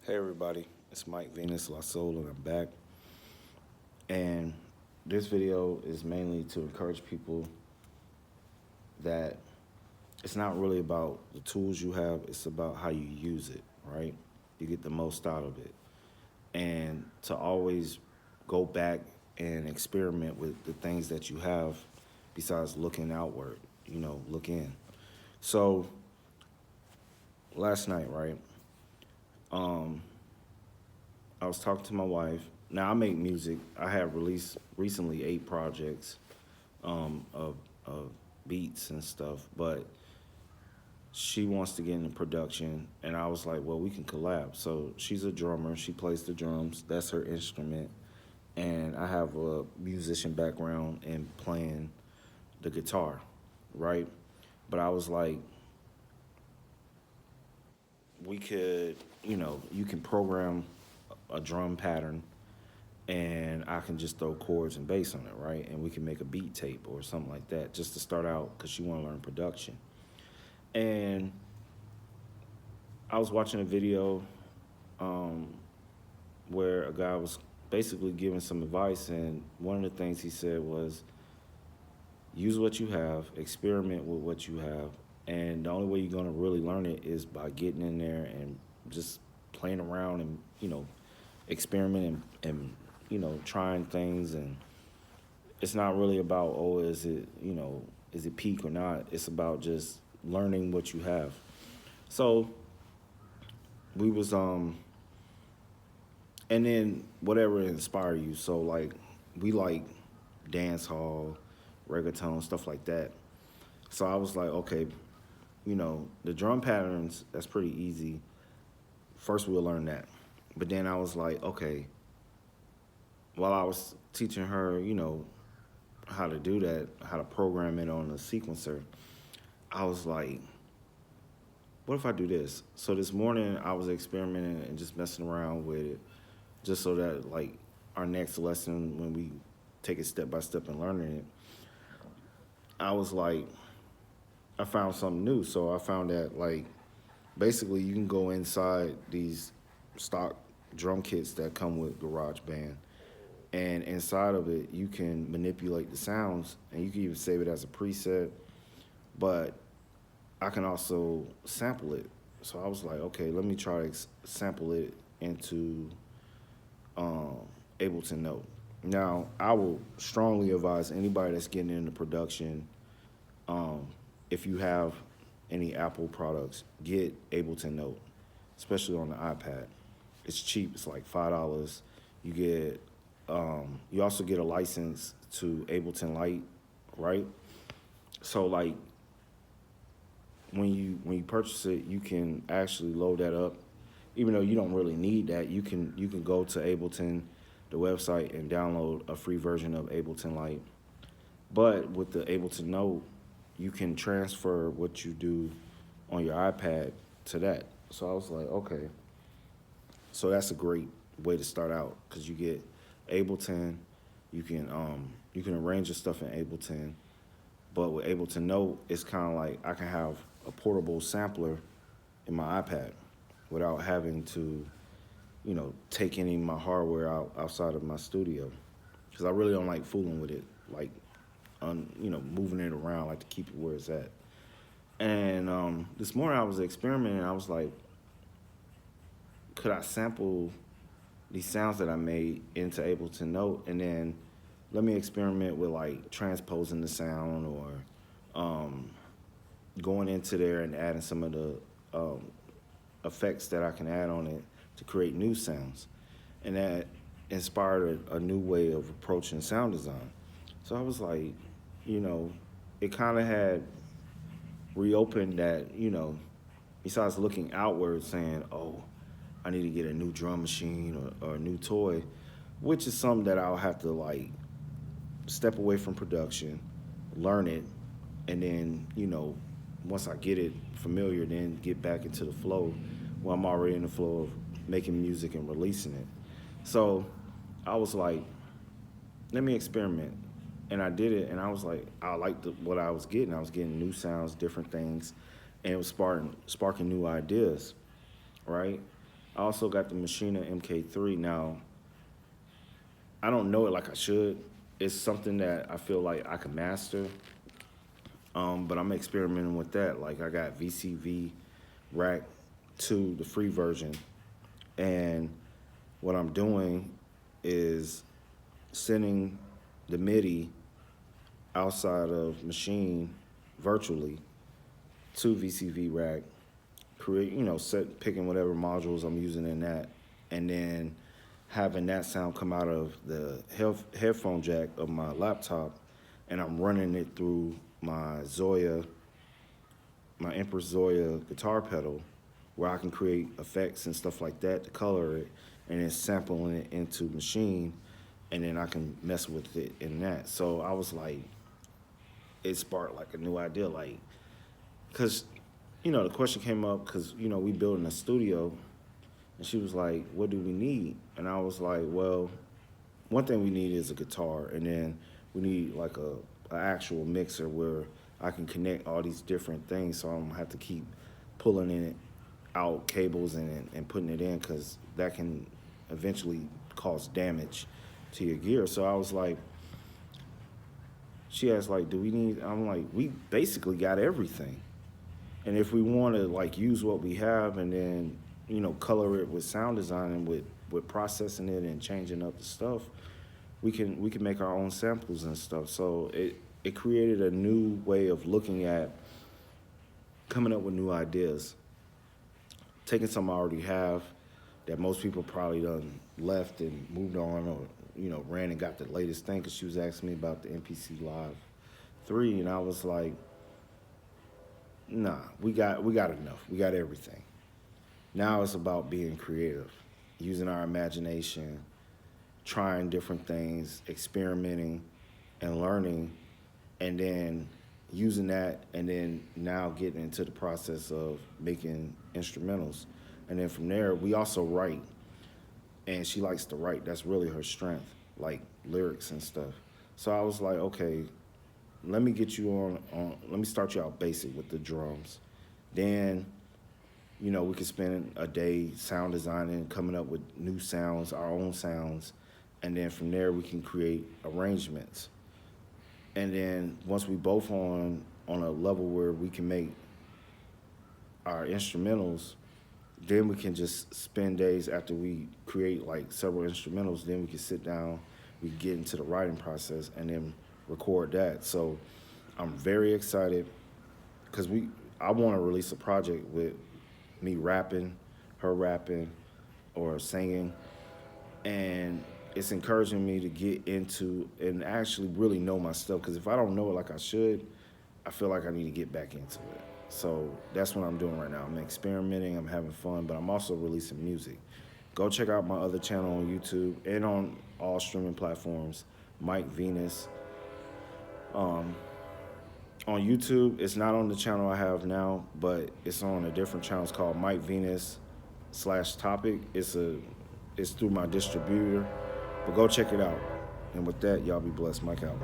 Hey everybody, it's Mike Venus La Soul and I'm back. And this video is mainly to encourage people that it's not really about the tools you have, it's about how you use it, right? You get the most out of it. And to always go back and experiment with the things that you have besides looking outward, look in. So last night, right? Um, I was talking to my wife. Now I make music. I have released recently 8 projects of beats and stuff, but she wants to get into production, and I was like, well, we can collab. So she's a drummer. She plays the drums. That's her instrument, and I have a musician background in playing the guitar, right? But I was like, we could, you can program a drum pattern and I can just throw chords and bass on it, right? And we can make a beat tape or something like that just to start out because she want to learn production. And I was watching a video where a guy was basically giving some advice, and one of the things he said was, use what you have, experiment with what you have, and the only way you're gonna really learn it is by getting in there and just playing around and, experimenting and trying things. And it's not really about, oh, is it peak or not? It's about just learning what you have. So we was and then whatever inspire you. So like we like dance hall, reggaeton, stuff like that. So I was like, okay, the drum patterns, that's pretty easy. First we'll learn that. But then I was like, okay, while I was teaching her, how to do that, how to program it on a sequencer, I was like, what if I do this? So this morning I was experimenting and just messing around with it, just so that like our next lesson, when we take it step by step and learning it, I was like, I found something new. So I found that like basically you can go inside these stock drum kits that come with GarageBand, and inside of it you can manipulate the sounds, and you can even save it as a preset, but I can also sample it. So I was like, okay, let me try to sample it into Ableton Note. Now, I will strongly advise anybody that's getting into production, if you have any Apple products, get Ableton Note, especially on the iPad. It's cheap. It's like $5. You get, you also get a license to Ableton Light, right? So like when you purchase it, you can actually load that up. Even though you don't really need that, you can go to Ableton, the website, and download a free version of Ableton Light. But with the Ableton Note, you can transfer what you do on your iPad to that. So I was like, okay. So that's a great way to start out, because you get Ableton, you can arrange your stuff in Ableton, but with Ableton Note, it's kind of like I can have a portable sampler in my iPad without having to, take any of my hardware outside of my studio, because I really don't like fooling with it, like, moving it around, like to keep it where it's at. And this morning I was experimenting. I was like, could I sample these sounds that I made into Ableton Note, and then let me experiment with like transposing the sound, or going into there and adding some of the effects that I can add on it to create new sounds. And that inspired a new way of approaching sound design. So I was like, it kind of had reopened that, besides looking outward saying, oh, I need to get a new drum machine or a new toy, which is something that I'll have to like step away from production, learn it, and then, once I get it familiar, then get back into the flow where I'm already in the flow of making music and releasing it. So I was like, let me experiment. And I did it, and I was like, I liked what I was getting. I was getting new sounds, different things, and it was sparking new ideas, right? I also got the Machina MK3. Now, I don't know it like I should. It's something that I feel like I can master, but I'm experimenting with that. Like I got VCV Rack 2, the free version, and what I'm doing is sending the MIDI outside of Machine virtually to VCV Rack, create, picking whatever modules I'm using in that, and then having that sound come out of the headphone jack of my laptop, and I'm running it through my Empress Zoya guitar pedal, where I can create effects and stuff like that to color it, and then sampling it into Machine, and then I can mess with it in that. So I was like, it sparked like a new idea, like, cause, the question came up, cause, we building a studio, and she was like, what do we need? And I was like, well, one thing we need is a guitar, and then we need like a actual mixer where I can connect all these different things, so I don't have to keep pulling in it out cables and putting it in, because that can eventually cause damage to your gear. So I was like, she asked like, do we need, I'm like, we basically got everything. And if we want to like use what we have and then, color it with sound design and with processing it and changing up the stuff, we can make our own samples and stuff. So it created a new way of looking at coming up with new ideas, taking something I already have that most people probably done left and moved on, or ran and got the latest thing, because she was asking me about the MPC Live 3, and I was like, nah, we got enough. We got everything. Now it's about being creative, using our imagination, trying different things, experimenting and learning, and then using that, and then now getting into the process of making instrumentals. And then from there, we also write, and she likes to write. That's really her strength, like lyrics and stuff. So I was like, okay, let me get you let me start you out basic with the drums. Then, we could spend a day sound designing, coming up with new sounds, our own sounds, and then from there we can create arrangements. And then once we both on a level where we can make our instrumentals, then we can just spend days after we create like several instrumentals, then we can sit down, we get into the writing process and then record that. So I'm very excited, because I want to release a project with me rapping, her rapping, or singing, and it's encouraging me to get into and actually really know my stuff, because if I don't know it like I should, I feel like I need to get back into it. So that's what I'm doing right now. I'm experimenting, I'm having fun, but I'm also releasing music. Go check out my other channel on YouTube and on all streaming platforms, Mike Venus. On YouTube, it's not on the channel I have now, but it's on a different channel. It's called Mike Venus /Topic. It's through my distributor, but go check it out. And with that, y'all be blessed. Mike out.